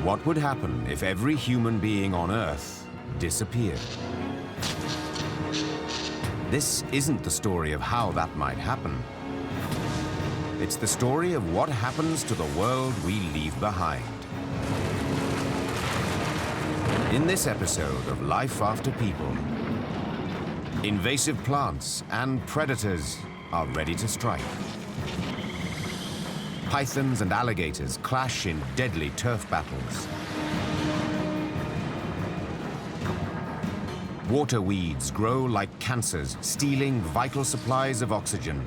What would happen if every human being on Earth disappeared? This isn't the story of how that might happen. It's the story of what happens to the world we leave behind. In this episode of Life After People, invasive plants and predators are ready to strike. Pythons and alligators clash in deadly turf battles. Water weeds grow like cancers, stealing vital supplies of oxygen.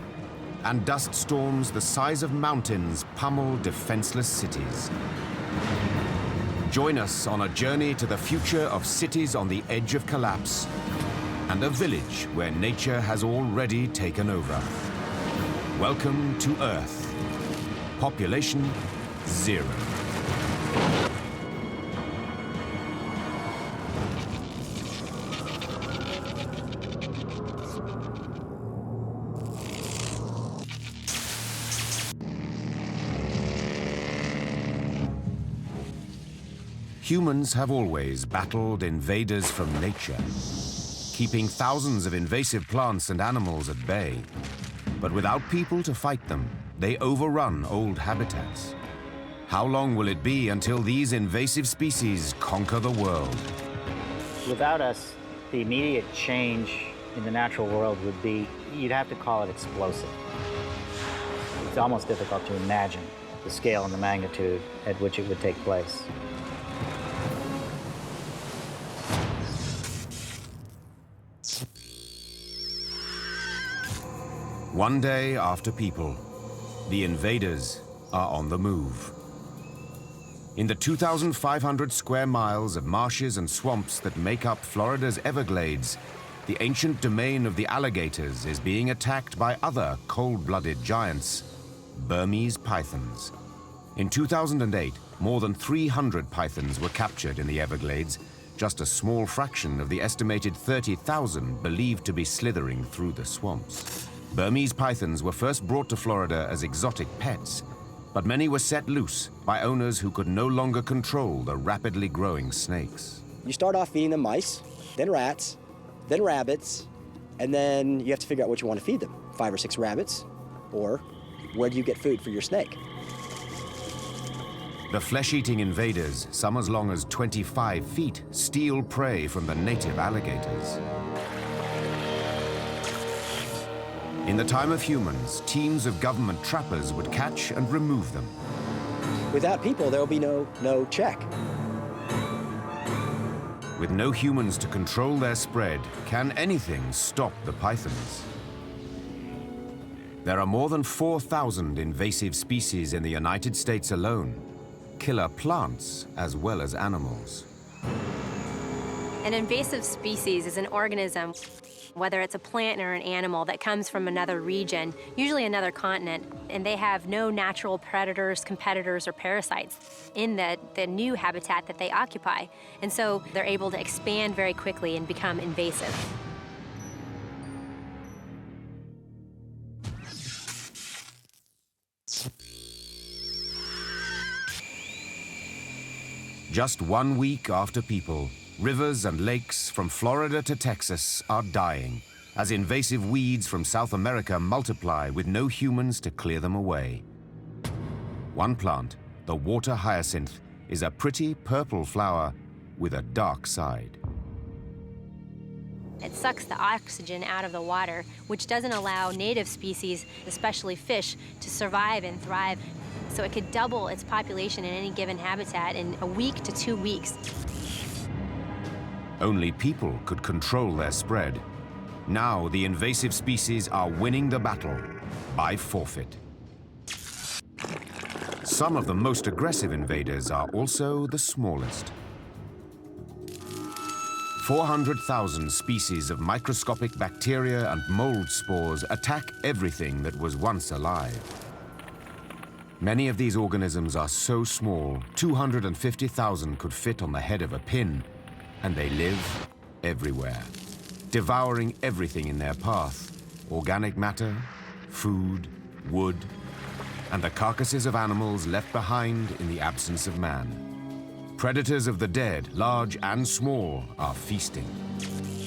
And dust storms the size of mountains pummel defenseless cities. Join us on a journey to the future of cities on the edge of collapse and a village where nature has already taken over. Welcome to Earth. Population 0. Humans have always battled invaders from nature, keeping thousands of invasive plants and animals at bay. But without people to fight them, they overrun old habitats. How long will it be until these invasive species conquer the world? Without us, the immediate change in the natural world would be, you'd have to call it explosive. It's almost difficult to imagine the scale and the magnitude at which it would take place. One day after people, the invaders are on the move. In the 2,500 square miles of marshes and swamps that make up Florida's Everglades, the ancient domain of the alligators is being attacked by other cold-blooded giants, Burmese pythons. In 2008, more than 300 pythons were captured in the Everglades, just a small fraction of the estimated 30,000 believed to be slithering through the swamps. Burmese pythons were first brought to Florida as exotic pets, but many were set loose by owners who could no longer control the rapidly growing snakes. You start off feeding them mice, then rats, then rabbits, and then you have to figure out what you want to feed them. 5 or 6 rabbits, or where do you get food for your snake? The flesh-eating invaders, some as long as 25 feet, steal prey from the native alligators. In the time of humans, teams of government trappers would catch and remove them. Without people, there will be no check. With no humans to control their spread, can anything stop the pythons? There are more than 4,000 invasive species in the United States alone, killer plants as well as animals. An invasive species is an organism, whether it's a plant or an animal, that comes from another region, usually another continent, and they have no natural predators, competitors, or parasites in the new habitat that they occupy. And so they're able to expand very quickly and become invasive. Just 1 week after people, rivers and lakes from Florida to Texas are dying as invasive weeds from South America multiply with no humans to clear them away. One plant, the water hyacinth, is a pretty purple flower with a dark side. It sucks the oxygen out of the water, which doesn't allow native species, especially fish, to survive and thrive. So it could double its population in any given habitat in a week to 2 weeks. Only people could control their spread. Now the invasive species are winning the battle by forfeit. Some of the most aggressive invaders are also the smallest. 400,000 species of microscopic bacteria and mold spores attack everything that was once alive. Many of these organisms are so small, 250,000 could fit on the head of a pin, and they live everywhere, devouring everything in their path: organic matter, food, wood, and the carcasses of animals left behind in the absence of man. Predators of the dead, large and small, are feasting.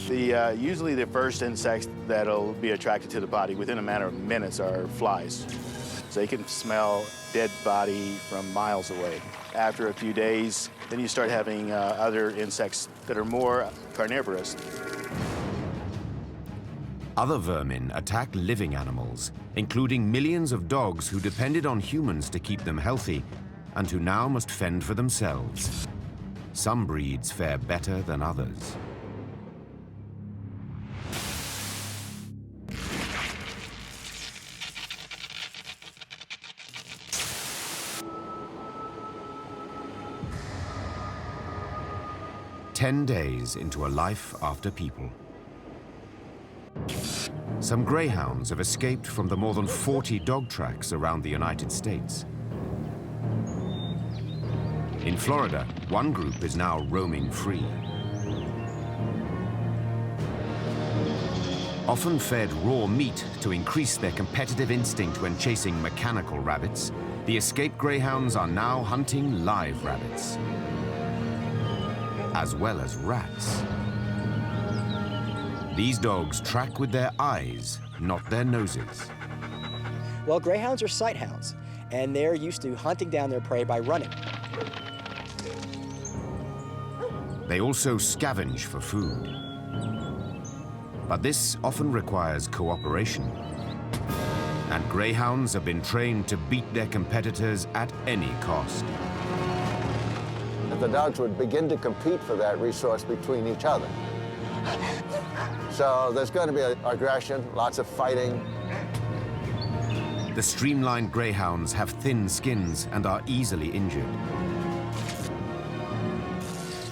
Usually the first insects that'll be attracted to the body within a matter of minutes are flies. So they can smell dead body from miles away. After a few days, then you start having other insects that are more carnivorous. Other vermin attack living animals, including millions of dogs who depended on humans to keep them healthy and who now must fend for themselves. Some breeds fare better than others. "10 days into a life after people. Some greyhounds have escaped from the more than 40 dog tracks around the United States. In Florida, one group is now roaming free. Often fed raw meat to increase their competitive instinct when chasing mechanical rabbits, the escaped greyhounds are now hunting live rabbits, as well as rats. These dogs track with their eyes, not their noses. Well, greyhounds are sight hounds, and they're used to hunting down their prey by running. They also scavenge for food. But this often requires cooperation. And greyhounds have been trained to beat their competitors at any cost. The dogs would begin to compete for that resource between each other. So there's going to be aggression, lots of fighting. The streamlined greyhounds have thin skins and are easily injured.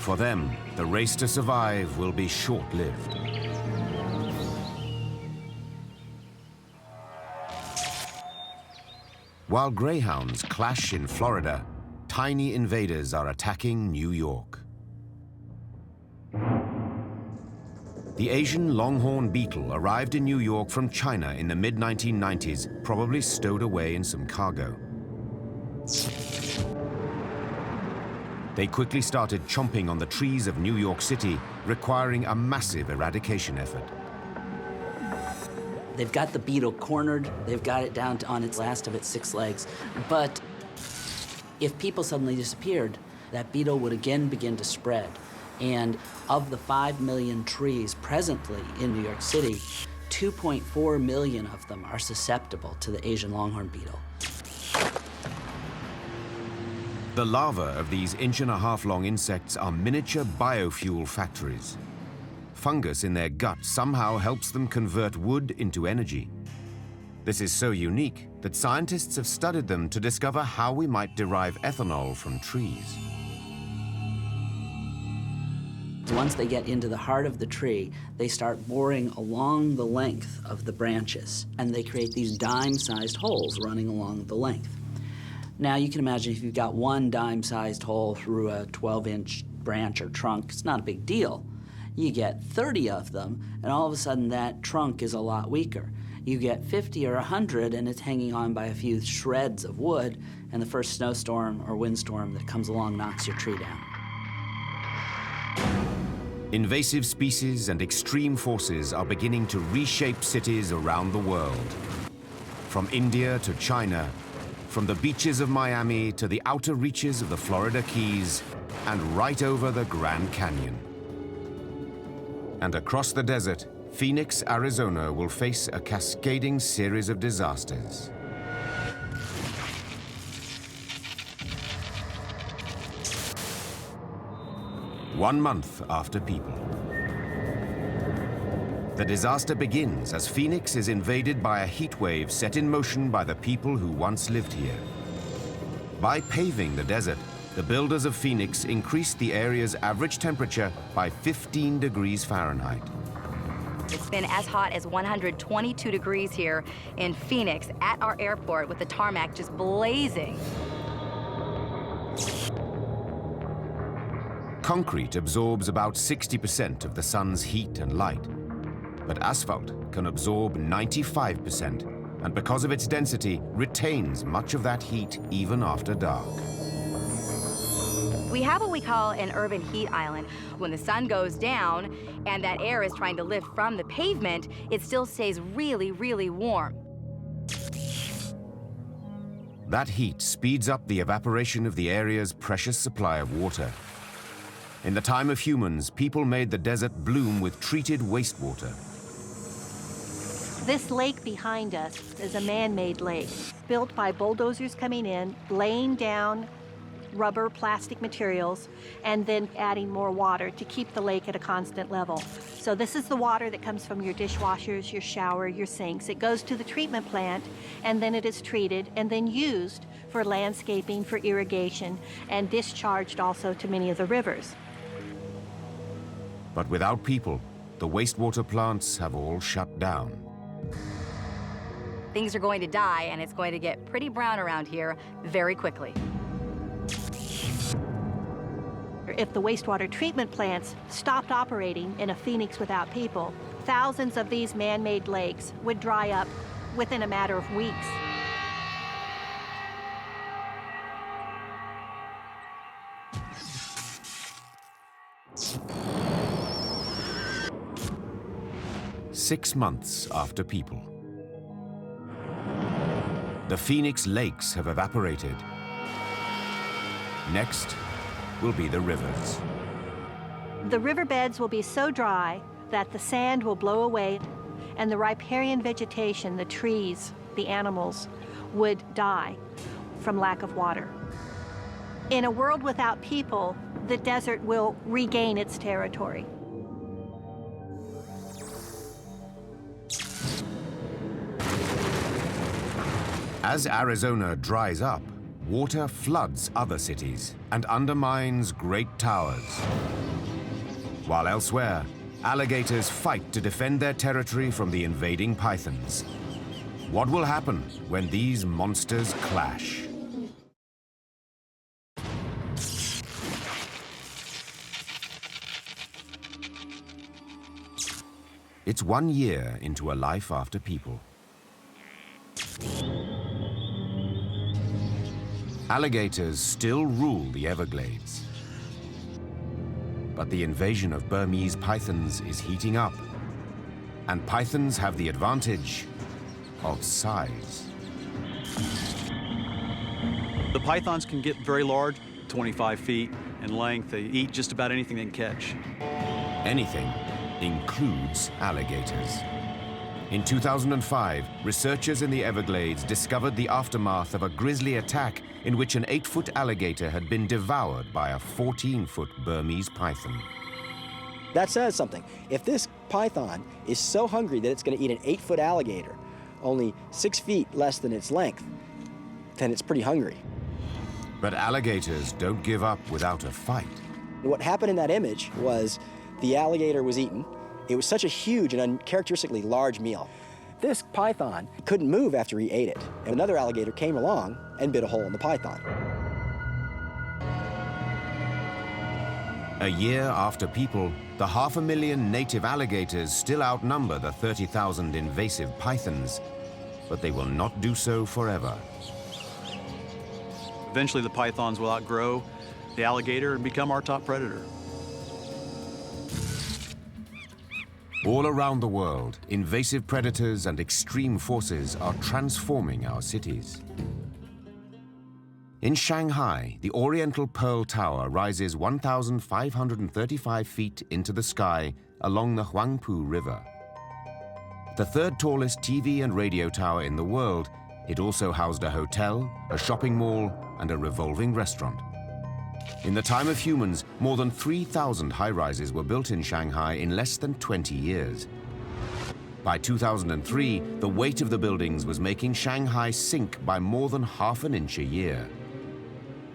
For them, the race to survive will be short-lived. While greyhounds clash in Florida, tiny invaders are attacking New York. The Asian longhorn beetle arrived in New York from China in the mid-1990s, probably stowed away in some cargo. They quickly started chomping on the trees of New York City, requiring a massive eradication effort. They've got the beetle cornered, they've got it down on its last of its 6 legs, but if people suddenly disappeared, that beetle would again begin to spread. And of the 5 million trees presently in New York City, 2.4 million of them are susceptible to the Asian longhorn beetle. The larvae of these 1.5-inch-long insects are miniature biofuel factories. Fungus in their gut somehow helps them convert wood into energy. This is so unique that scientists have studied them to discover how we might derive ethanol from trees. Once they get into the heart of the tree, they start boring along the length of the branches, and they create these dime-sized holes running along the length. Now, you can imagine if you've got one dime-sized hole through a 12-inch branch or trunk, it's not a big deal. You get 30 of them, and all of a sudden that trunk is a lot weaker. You get 50 or 100, and it's hanging on by a few shreds of wood, and the first snowstorm or windstorm that comes along knocks your tree down. Invasive species and extreme forces are beginning to reshape cities around the world. From India to China, from the beaches of Miami to the outer reaches of the Florida Keys, and right over the Grand Canyon. And across the desert, Phoenix, Arizona will face a cascading series of disasters. One month after people. The disaster begins as Phoenix is invaded by a heat wave set in motion by the people who once lived here. By paving the desert, the builders of Phoenix increased the area's average temperature by 15 degrees Fahrenheit. It's been as hot as 122 degrees here in Phoenix at our airport with the tarmac just blazing. Concrete absorbs about 60% of the sun's heat and light, but asphalt can absorb 95%, and because of its density, retains much of that heat even after dark. We have what we call an urban heat island. When the sun goes down and that air is trying to lift from the pavement, it still stays really, really warm. That heat speeds up the evaporation of the area's precious supply of water. In the time of humans, people made the desert bloom with treated wastewater. This lake behind us is a man-made lake, built by bulldozers coming in, laying down rubber, plastic materials, and then adding more water to keep the lake at a constant level. So this is the water that comes from your dishwashers, your shower, your sinks. It goes to the treatment plant, and then it is treated and then used for landscaping, for irrigation, and discharged also to many of the rivers. But without people, the wastewater plants have all shut down. Things are going to die, and it's going to get pretty brown around here very quickly. If the wastewater treatment plants stopped operating in a Phoenix without people, thousands of these man-made lakes would dry up within a matter of weeks. Six months after people. The Phoenix lakes have evaporated. Next will be the rivers. The riverbeds will be so dry that the sand will blow away, and the riparian vegetation, the trees, the animals, would die from lack of water. In a world without people, the desert will regain its territory. As Arizona dries up, water floods other cities and undermines great towers. While elsewhere, alligators fight to defend their territory from the invading pythons. What will happen when these monsters clash? It's 1 year into a life after people. Alligators still rule the Everglades. But the invasion of Burmese pythons is heating up, and pythons have the advantage of size. The pythons can get very large, 25 feet in length. They eat just about anything they can catch. Anything includes alligators. In 2005, researchers in the Everglades discovered the aftermath of a grisly attack in which an 8-foot alligator had been devoured by a 14-foot Burmese python. That says something. If this python is so hungry that it's going to eat an 8-foot alligator, only 6 feet less than its length, then it's pretty hungry. But alligators don't give up without a fight. What happened in that image was the alligator was eaten. It was such a huge and uncharacteristically large meal. This python couldn't move after he ate it. And another alligator came along and bit a hole in the python. A year after people, the 500,000 native alligators still outnumber the 30,000 invasive pythons, but they will not do so forever. Eventually, the pythons will outgrow the alligator and become our top predator. All around the world, invasive predators and extreme forces are transforming our cities. In Shanghai, the Oriental Pearl Tower rises 1,535 feet into the sky along the Huangpu River. The third tallest TV and radio tower in the world, it also housed a hotel, a shopping mall, and a revolving restaurant. In the time of humans, more than 3,000 high-rises were built in Shanghai in less than 20 years. By 2003, the weight of the buildings was making Shanghai sink by more than ½ an inch a year.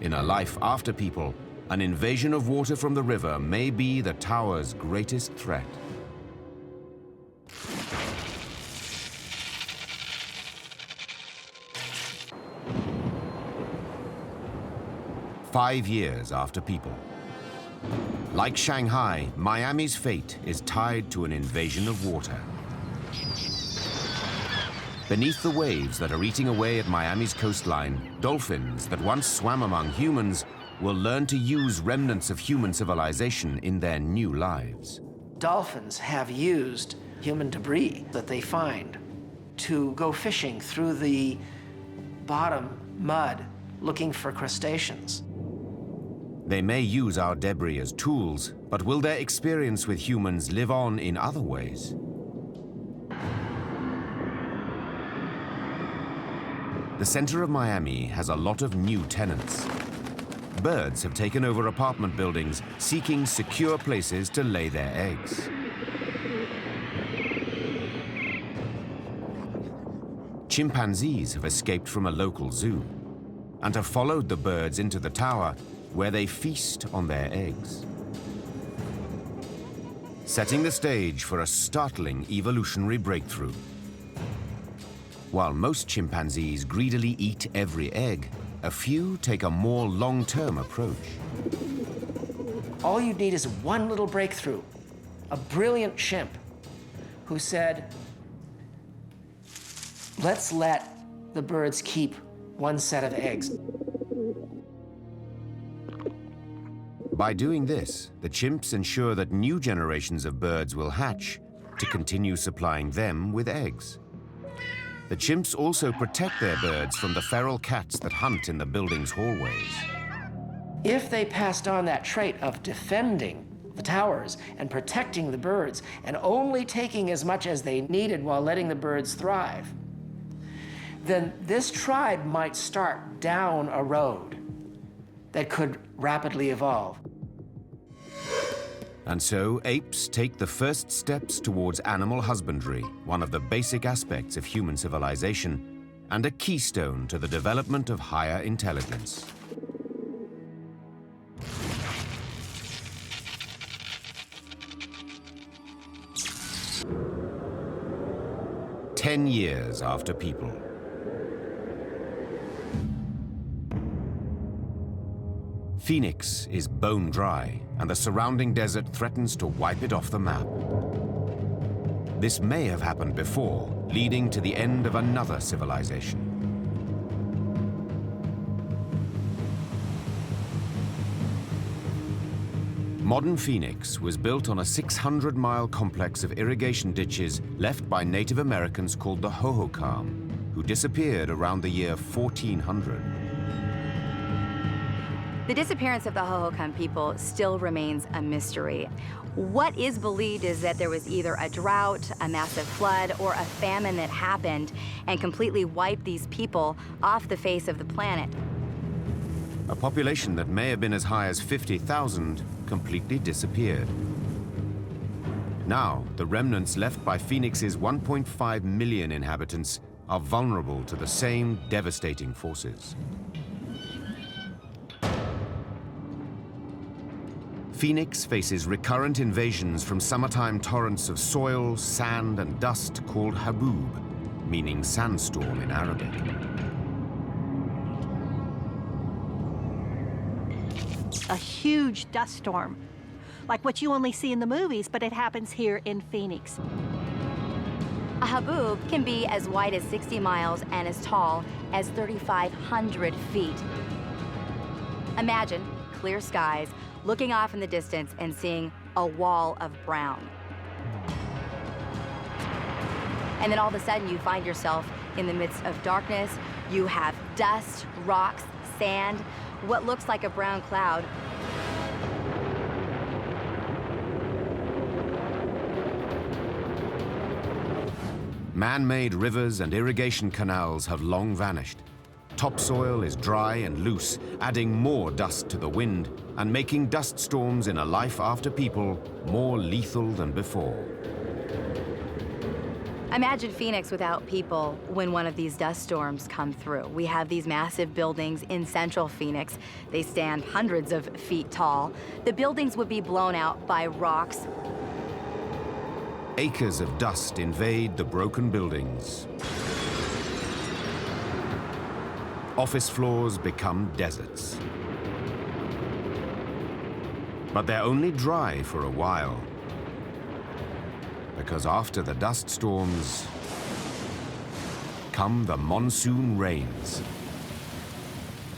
In a life after people, an invasion of water from the river may be the tower's greatest threat. "5 years after people. Like Shanghai, Miami's fate is tied to an invasion of water. Beneath the waves that are eating away at Miami's coastline, dolphins that once swam among humans will learn to use remnants of human civilization in their new lives. Dolphins have used human debris that they find to go fishing through the bottom mud looking for crustaceans. They may use our debris as tools, but will their experience with humans live on in other ways? The center of Miami has a lot of new tenants. Birds have taken over apartment buildings, seeking secure places to lay their eggs. Chimpanzees have escaped from a local zoo and have followed the birds into the tower, where they feast on their eggs. Setting the stage for a startling evolutionary breakthrough. While most chimpanzees greedily eat every egg, a few take a more long-term approach. All you need is one little breakthrough. A brilliant chimp who said, let's let the birds keep one set of eggs. By doing this, the chimps ensure that new generations of birds will hatch to continue supplying them with eggs. The chimps also protect their birds from the feral cats that hunt in the building's hallways. If they passed on that trait of defending the towers and protecting the birds and only taking as much as they needed while letting the birds thrive, then this tribe might start down a road that could rapidly evolve. And so apes take the first steps towards animal husbandry, one of the basic aspects of human civilization, and a keystone to the development of higher intelligence. "10 years after people. Phoenix is bone dry, and the surrounding desert threatens to wipe it off the map. This may have happened before, leading to the end of another civilization. Modern Phoenix was built on a 600-mile complex of irrigation ditches left by Native Americans called the Hohokam, who disappeared around the year 1400. The disappearance of the Hohokam people still remains a mystery. What is believed is that there was either a drought, a massive flood, or a famine that happened and completely wiped these people off the face of the planet. A population that may have been as high as 50,000 completely disappeared. Now, the remnants left by Phoenix's 1.5 million inhabitants are vulnerable to the same devastating forces. Phoenix faces recurrent invasions from summertime torrents of soil, sand, and dust called haboob, meaning sandstorm in Arabic. A huge dust storm, like what you only see in the movies, but it happens here in Phoenix. A haboob can be as wide as 60 miles and as tall as 3,500 feet. Imagine clear skies, looking off in the distance and seeing a wall of brown. And then all of a sudden you find yourself in the midst of darkness. You have dust, rocks, sand, what looks like a brown cloud. Man-made rivers and irrigation canals have long vanished. Topsoil is dry and loose, adding more dust to the wind and making dust storms in a life after people more lethal than before. Imagine Phoenix without people when one of these dust storms come through. We have these massive buildings in central Phoenix. They stand hundreds of feet tall. The buildings would be blown out by rocks. Acres of dust invade the broken buildings. Office floors become deserts. But they're only dry for a while, because after the dust storms come the monsoon rains.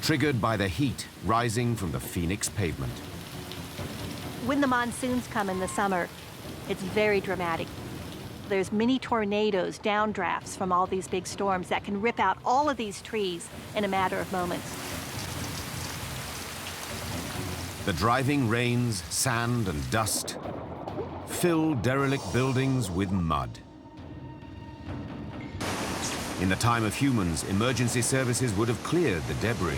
triggered by the heat rising from the Phoenix pavement. When the monsoons come in the summer, it's very dramatic. There's many tornadoes, downdrafts from all these big storms that can rip out all of these trees in a matter of moments. The driving rains, sand and dust fill derelict buildings with mud. In the time of humans, emergency services would have cleared the debris.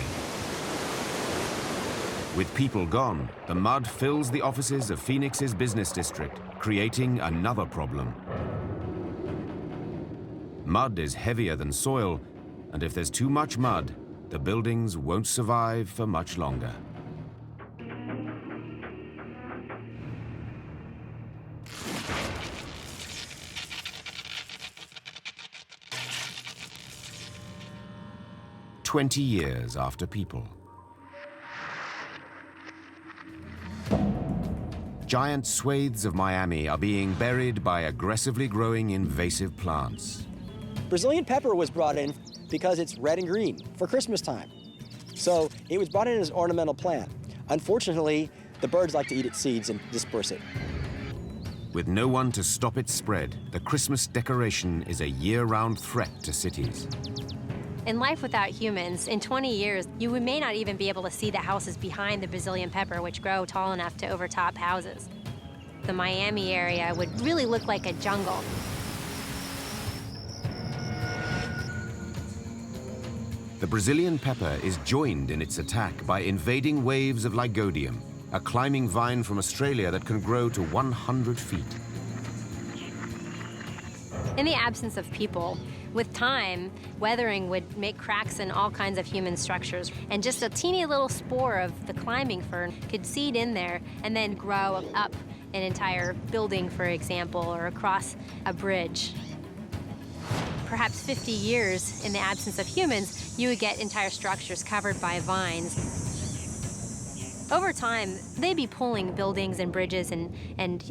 With people gone, the mud fills the offices of Phoenix's business district, creating another problem. Mud is heavier than soil, and if there's too much mud, the buildings won't survive for much longer. "20 years after people. Giant swathes of Miami are being buried by aggressively growing invasive plants. Brazilian pepper was brought in because it's red and green for Christmas time. So it was brought in as an ornamental plant. Unfortunately, the birds like to eat its seeds and disperse it. With no one to stop its spread, the Christmas decoration is a year-round threat to cities. In life without humans, in 20 years, you may not even be able to see the houses behind the Brazilian pepper, which grow tall enough to overtop houses. The Miami area would really look like a jungle. The Brazilian pepper is joined in its attack by invading waves of Lygodium, a climbing vine from Australia that can grow to 100 feet. In the absence of people, with time, weathering would make cracks in all kinds of human structures, and just a teeny little spore of the climbing fern could seed in there and then grow up an entire building, for example, or across a bridge. Perhaps 50 years in the absence of humans, you would get entire structures covered by vines. Over time, they'd be pulling buildings and bridges and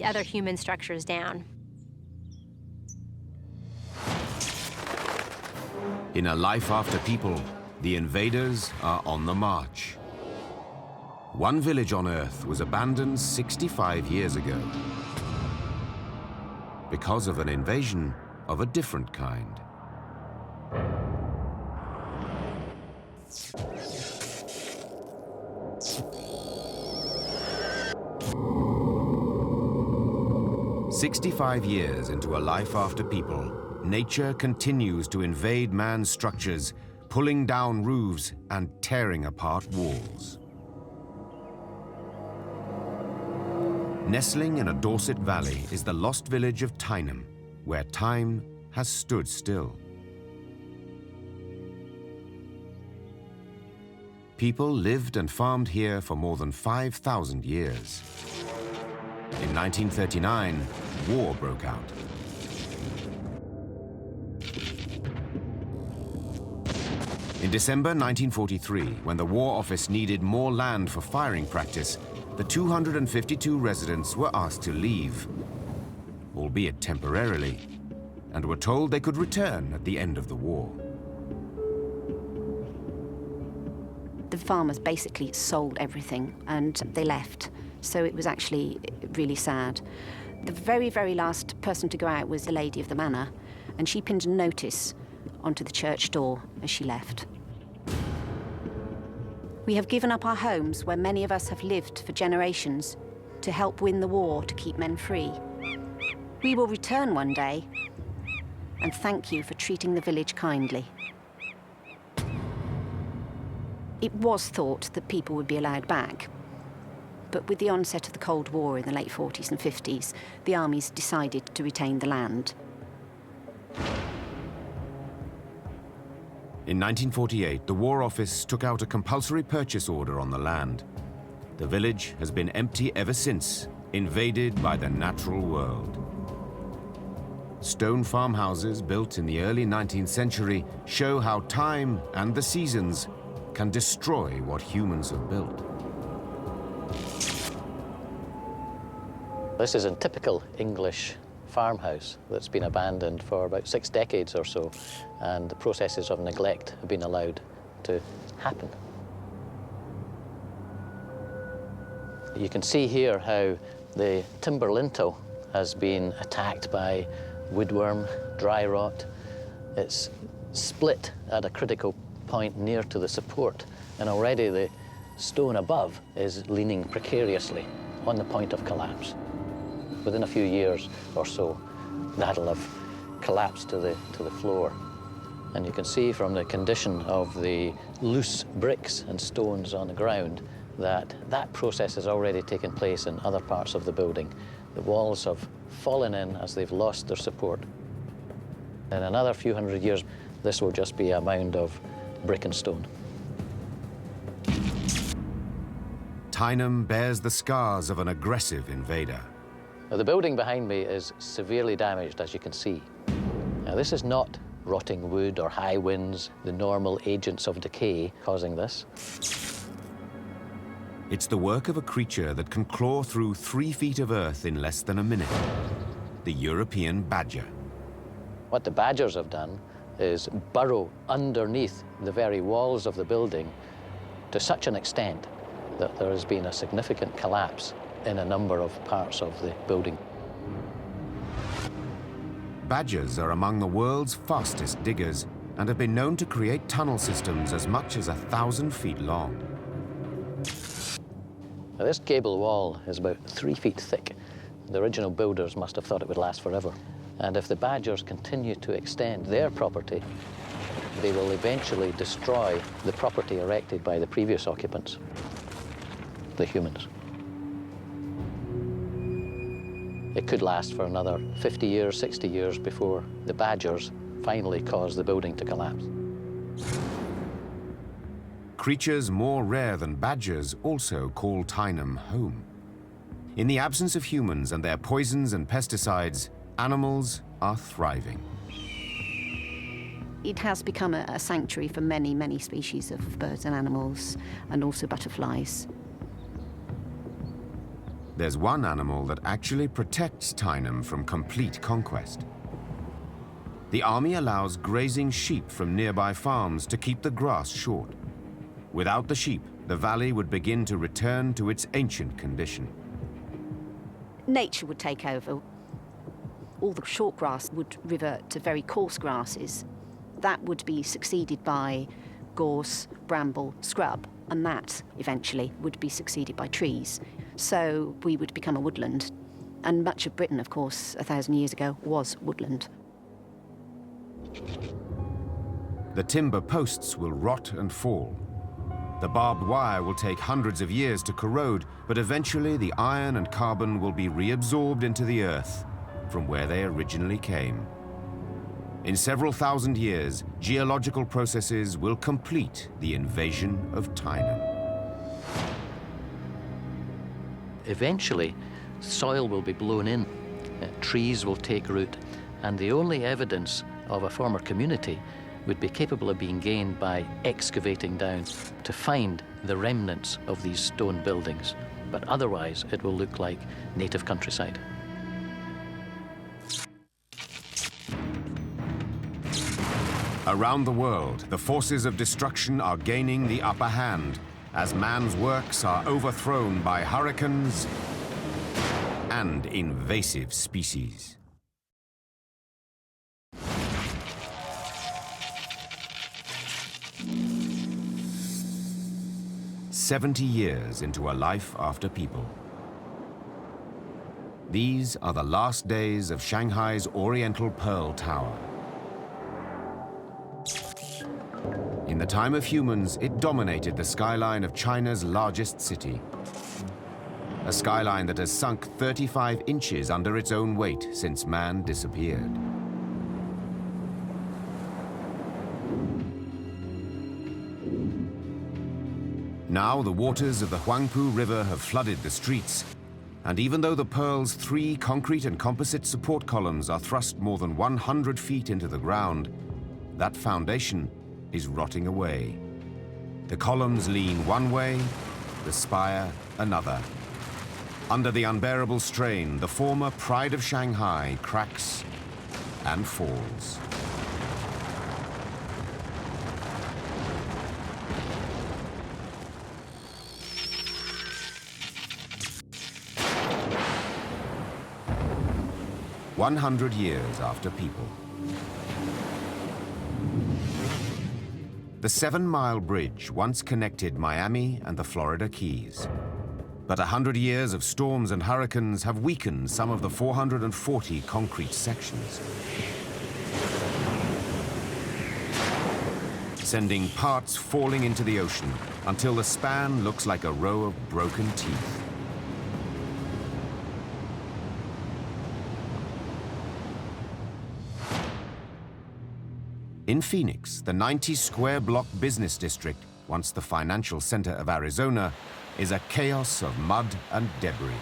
other human structures down. In a life after people, the invaders are on the march. One village on Earth was abandoned 65 years ago because of an invasion of a different kind. "65 years into a life after people, nature continues to invade man's structures, pulling down roofs and tearing apart walls. Nestling in a Dorset valley is the lost village of Tyneham, where time has stood still. People lived and farmed here for more than 5,000 years. In 1939, war broke out. In December 1943, when the War Office needed more land for firing practice, the 252 residents were asked to leave, albeit temporarily, and were told they could return at the end of the war. The farmers basically sold everything and they left, so it was actually really sad. The very, very last person to go out was the lady of the manor, and she pinned a notice onto the church door as she left. We have given up our homes where many of us have lived for generations to help win the war to keep men free. We will return one day, and thank you for treating the village kindly. It was thought that people would be allowed back, but with the onset of the Cold War in the late 40s and 50s, the armies decided to retain the land. In 1948, the War Office took out a compulsory purchase order on the land. The village has been empty ever since, invaded by the natural world. Stone farmhouses built in the early 19th century show how time and the seasons can destroy what humans have built. This is a typical English farmhouse that's been abandoned for about 6 decades or so, and the processes of neglect have been allowed to happen. You can see here how the timber lintel has been attacked by woodworm, dry rot. It's split at a critical point near to the support, and already the stone above is leaning precariously on the point of collapse. Within a few years or so, that'll have collapsed to the floor. And you can see from the condition of the loose bricks and stones on the ground that that process has already taken place in other parts of the building. The walls have fallen in as they've lost their support. In another few hundred years, this will just be a mound of brick and stone. Tyneham bears the scars of an aggressive invader. Now, the building behind me is severely damaged, as you can see. Now, this is not rotting wood or high winds, the normal agents of decay causing this. It's the work of a creature that can claw through 3 feet of earth in less than a minute. The European badger. What the badgers have done is burrow underneath the very walls of the building to such an extent that there has been a significant collapse in a number of parts of the building. Badgers are among the world's fastest diggers and have been known to create tunnel systems as much as 1,000 feet long. Now, this gable wall is about 3 feet thick. The original builders must have thought it would last forever. And if the badgers continue to extend their property, they will eventually destroy the property erected by the previous occupants, the humans. It could last for another 50 years, 60 years before the badgers finally cause the building to collapse. Creatures more rare than badgers also call Tyneham home. In the absence of humans and their poisons and pesticides, animals are thriving. It has become a sanctuary for many, many species of birds and animals, and also butterflies. There's one animal that actually protects Tyneham from complete conquest. The army allows grazing sheep from nearby farms to keep the grass short. Without the sheep, the valley would begin to return to its ancient condition. Nature would take over. All the short grass would revert to very coarse grasses. That would be succeeded by gorse, bramble, scrub, and that eventually would be succeeded by trees. So we would become a woodland. And much of Britain, of course, 1,000 years ago, was woodland. The timber posts will rot and fall. The barbed wire will take hundreds of years to corrode, but eventually the iron and carbon will be reabsorbed into the earth from where they originally came. In several thousand years, geological processes will complete the invasion of Tyneham. Eventually, soil will be blown in, trees will take root, and the only evidence of a former community would be capable of being gained by excavating down to find the remnants of these stone buildings. But otherwise, it will look like native countryside. Around the world, the forces of destruction are gaining the upper hand as man's works are overthrown by hurricanes and invasive species. "70 years into a life after people." These are the last days of Shanghai's Oriental Pearl Tower. In the time of humans, it dominated the skyline of China's largest city. A skyline that has sunk 35 inches under its own weight since man disappeared. Now the waters of the Huangpu River have flooded the streets, and even though the Pearl's 3 concrete and composite support columns are thrust more than 100 feet into the ground, that foundation is rotting away. The columns lean one way, the spire another. Under the unbearable strain, the former pride of Shanghai cracks and falls. 100 years after people. The 7-mile bridge once connected Miami and the Florida Keys. But 100 years of storms and hurricanes have weakened some of the 440 concrete sections, sending parts falling into the ocean until the span looks like a row of broken teeth. In Phoenix, the 90-square-block business district, once the financial center of Arizona, is a chaos of mud and debris.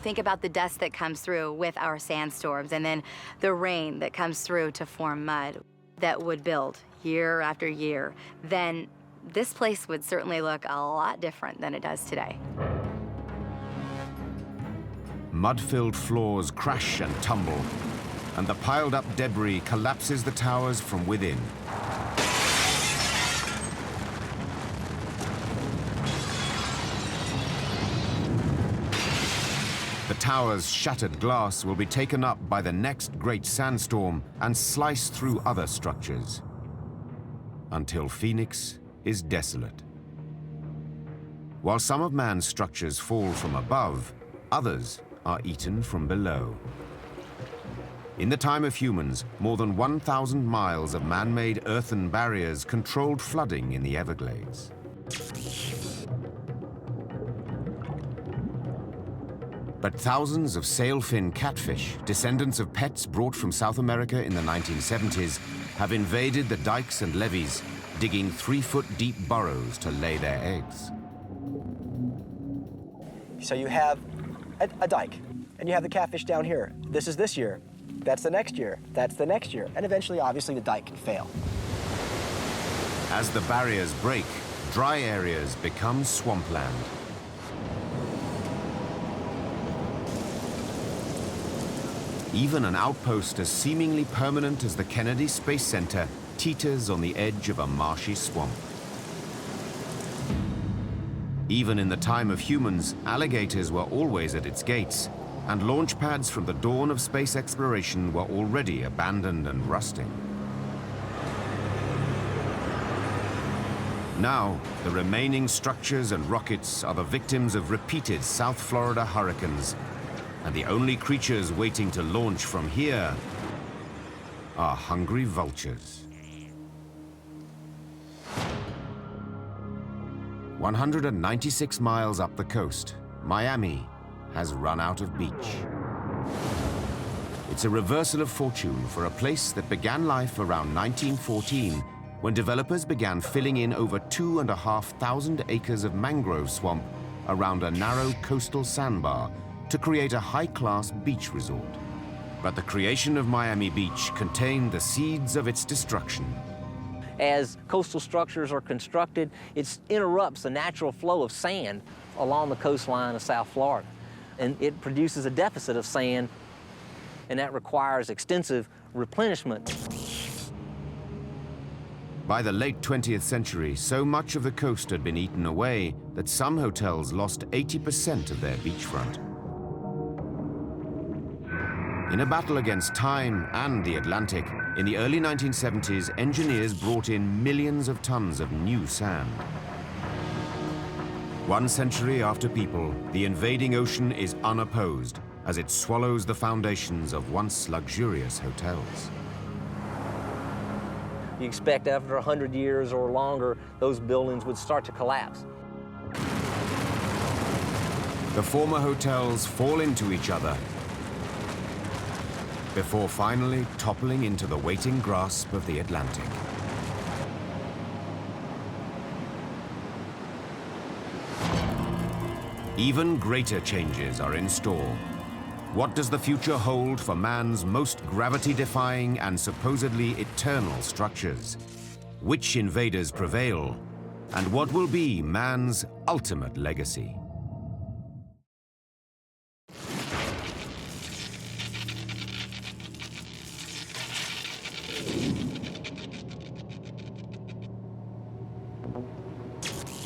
Think about the dust that comes through with our sandstorms and then the rain that comes through to form mud that would build year after year. Then this place would certainly look a lot different than it does today. Mud-filled floors crash and tumble, and the piled-up debris collapses the towers from within. The tower's shattered glass will be taken up by the next great sandstorm and slice through other structures, until Phoenix is desolate. While some of man's structures fall from above, others are eaten from below. In the time of humans, more than 1,000 miles of man-made earthen barriers controlled flooding in the Everglades. But thousands of sailfin catfish, descendants of pets brought from South America in the 1970s, have invaded the dikes and levees, digging 3-foot-deep burrows to lay their eggs. So you have a dike, and you have the catfish down here. This is this year. That's the next year. That's the next year. And eventually, obviously, the dike can fail. As the barriers break, dry areas become swampland. Even an outpost as seemingly permanent as the Kennedy Space Center teeters on the edge of a marshy swamp. Even in the time of humans, alligators were always at its gates, and launch pads from the dawn of space exploration were already abandoned and rusting. Now, the remaining structures and rockets are the victims of repeated South Florida hurricanes, and the only creatures waiting to launch from here are hungry vultures. 196 miles up the coast, Miami has run out of beach. It's a reversal of fortune for a place that began life around 1914, when developers began filling in over 2,500 acres of mangrove swamp around a narrow coastal sandbar to create a high-class beach resort. But the creation of Miami Beach contained the seeds of its destruction. As coastal structures are constructed, it interrupts the natural flow of sand along the coastline of South Florida. And it produces a deficit of sand, and that requires extensive replenishment. By the late 20th century, so much of the coast had been eaten away that some hotels lost 80% of their beachfront. In a battle against time and the Atlantic, in the early 1970s, engineers brought in millions of tons of new sand. 1 century after people, the invading ocean is unopposed as it swallows the foundations of once luxurious hotels. You expect after 100 years or longer, those buildings would start to collapse. The former hotels fall into each other before finally toppling into the waiting grasp of the Atlantic. Even greater changes are in store. What does the future hold for man's most gravity-defying and supposedly eternal structures? Which invaders prevail? And what will be man's ultimate legacy?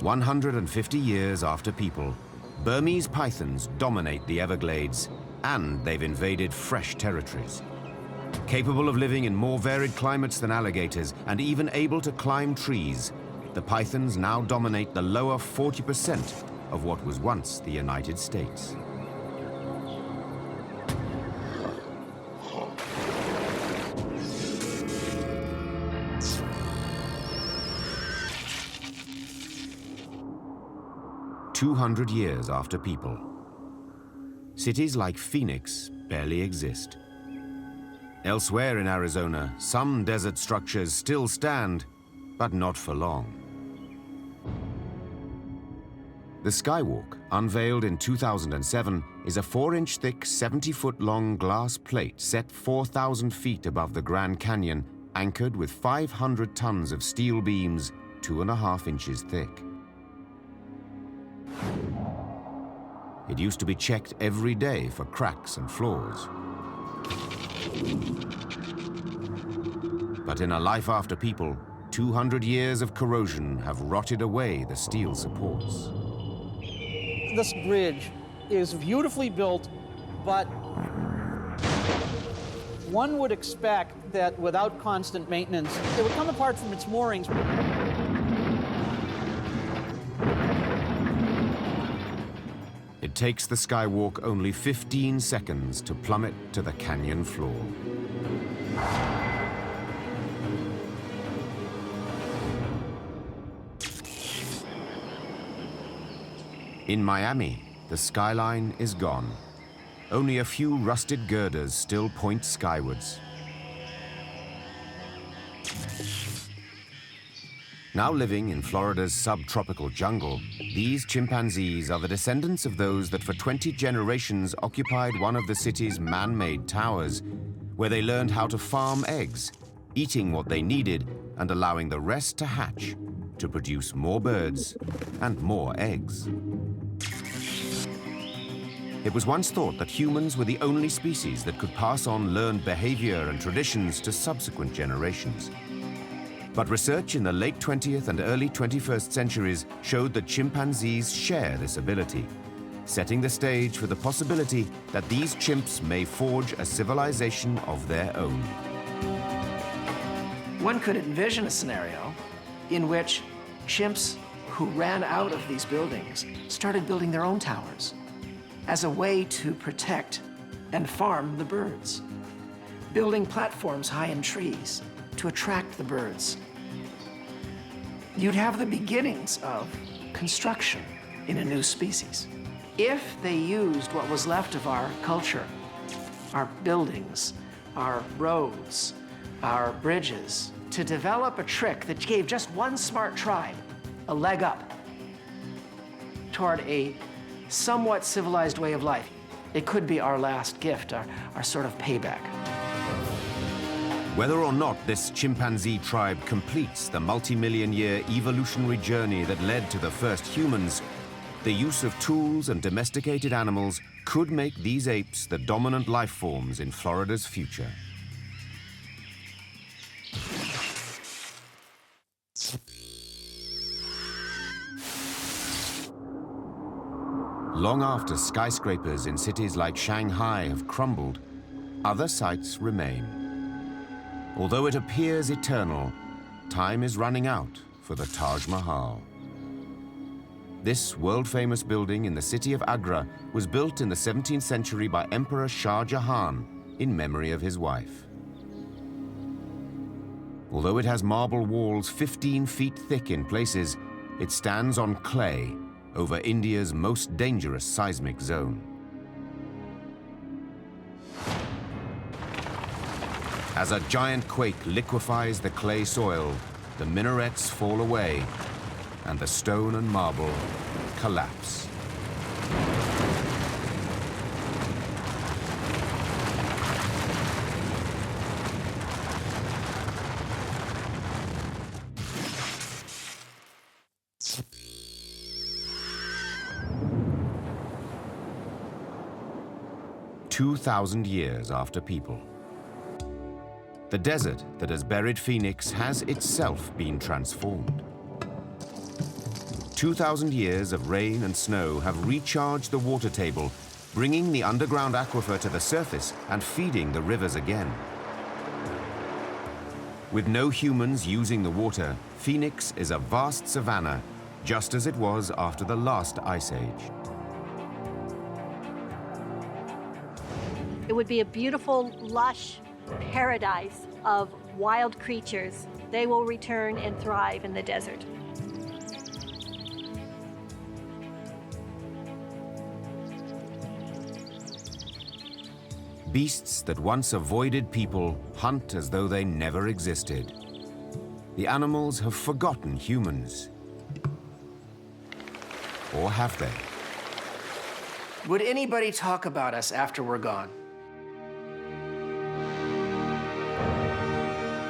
"150 years after people, Burmese pythons dominate the Everglades, and they've invaded fresh territories. Capable of living in more varied climates than alligators and even able to climb trees, the pythons now dominate the lower 40% of what was once the United States. "200 years after people, cities like Phoenix barely exist. Elsewhere in Arizona, some desert structures still stand, but not for long. The Skywalk, unveiled in 2007, is a 4-inch thick, 70-foot-long glass plate set 4,000 feet above the Grand Canyon, anchored with 500 tons of steel beams 2.5 inches thick. It used to be checked every day for cracks and flaws. But in a life after people, 200 years of corrosion have rotted away the steel supports. This bridge is beautifully built, but one would expect that without constant maintenance, it would come apart from its moorings. It takes the Skywalk only 15 seconds to plummet to the canyon floor. In Miami, the skyline is gone. Only a few rusted girders still point skywards. Now living in Florida's subtropical jungle, these chimpanzees are the descendants of those that for 20 generations occupied one of the city's man-made towers, where they learned how to farm eggs, eating what they needed and allowing the rest to hatch to produce more birds and more eggs. It was once thought that humans were the only species that could pass on learned behavior and traditions to subsequent generations. But research in the late 20th and early 21st centuries showed that chimpanzees share this ability, setting the stage for the possibility that these chimps may forge a civilization of their own. One could envision a scenario in which chimps who ran out of these buildings started building their own towers as a way to protect and farm the birds, building platforms high in trees to attract the birds. You'd have the beginnings of construction in a new species. If they used what was left of our culture, our buildings, our roads, our bridges, to develop a trick that gave just one smart tribe a leg up toward a somewhat civilized way of life, it could be our last gift, our sort of payback. Whether or not this chimpanzee tribe completes the multi-million-year evolutionary journey that led to the first humans, the use of tools and domesticated animals could make these apes the dominant life forms in Florida's future. Long after skyscrapers in cities like Shanghai have crumbled, other sites remain. Although it appears eternal, time is running out for the Taj Mahal. This world-famous building in the city of Agra was built in the 17th century by Emperor Shah Jahan in memory of his wife. Although it has marble walls 15 feet thick in places, it stands on clay over India's most dangerous seismic zone. As a giant quake liquefies the clay soil, the minarets fall away and the stone and marble collapse. "2,000 years after people. The desert that has buried Phoenix has itself been transformed. 2,000 years of rain and snow have recharged the water table bringing the underground aquifer to the surface and feeding the rivers again. With no humans using the water, Phoenix is a vast savanna, just as it was after the last ice age. It would be a beautiful, lush paradise of wild creatures. They will return and thrive in the desert. Beasts that once avoided people hunt as though they never existed. The animals have forgotten humans. Or have they? Would anybody talk about us after we're gone?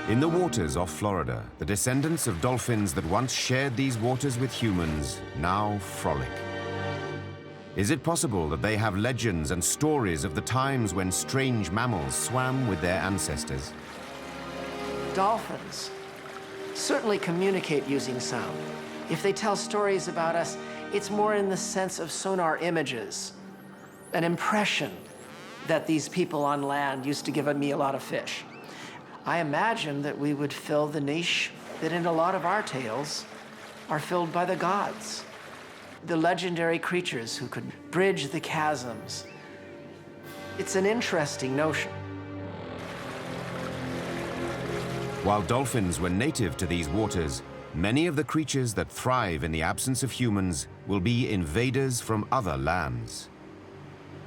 In the waters off Florida, the descendants of dolphins that once shared these waters with humans now frolic. Is it possible that they have legends and stories of the times when strange mammals swam with their ancestors? Dolphins certainly communicate using sound. If they tell stories about us, it's more in the sense of sonar images, an impression that these people on land used to give me a lot of fish. I imagine that we would fill the niche that in a lot of our tales are filled by the gods. The legendary creatures who could bridge the chasms. It's an interesting notion. While dolphins were native to these waters, many of the creatures that thrive in the absence of humans will be invaders from other lands.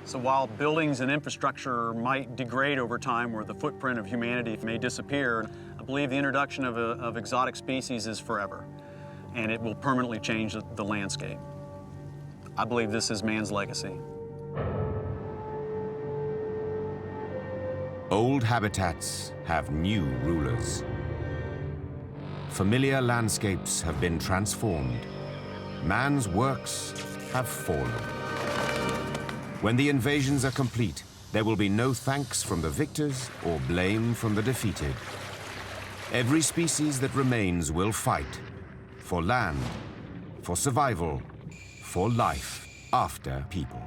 So while buildings and infrastructure might degrade over time, or the footprint of humanity may disappear, I believe the introduction of exotic species is forever, and it will permanently change the landscape. I believe this is man's legacy. Old habitats have new rulers. Familiar landscapes have been transformed. Man's works have fallen. When the invasions are complete, there will be no thanks from the victors or blame from the defeated. Every species that remains will fight for land, for survival, for life after people.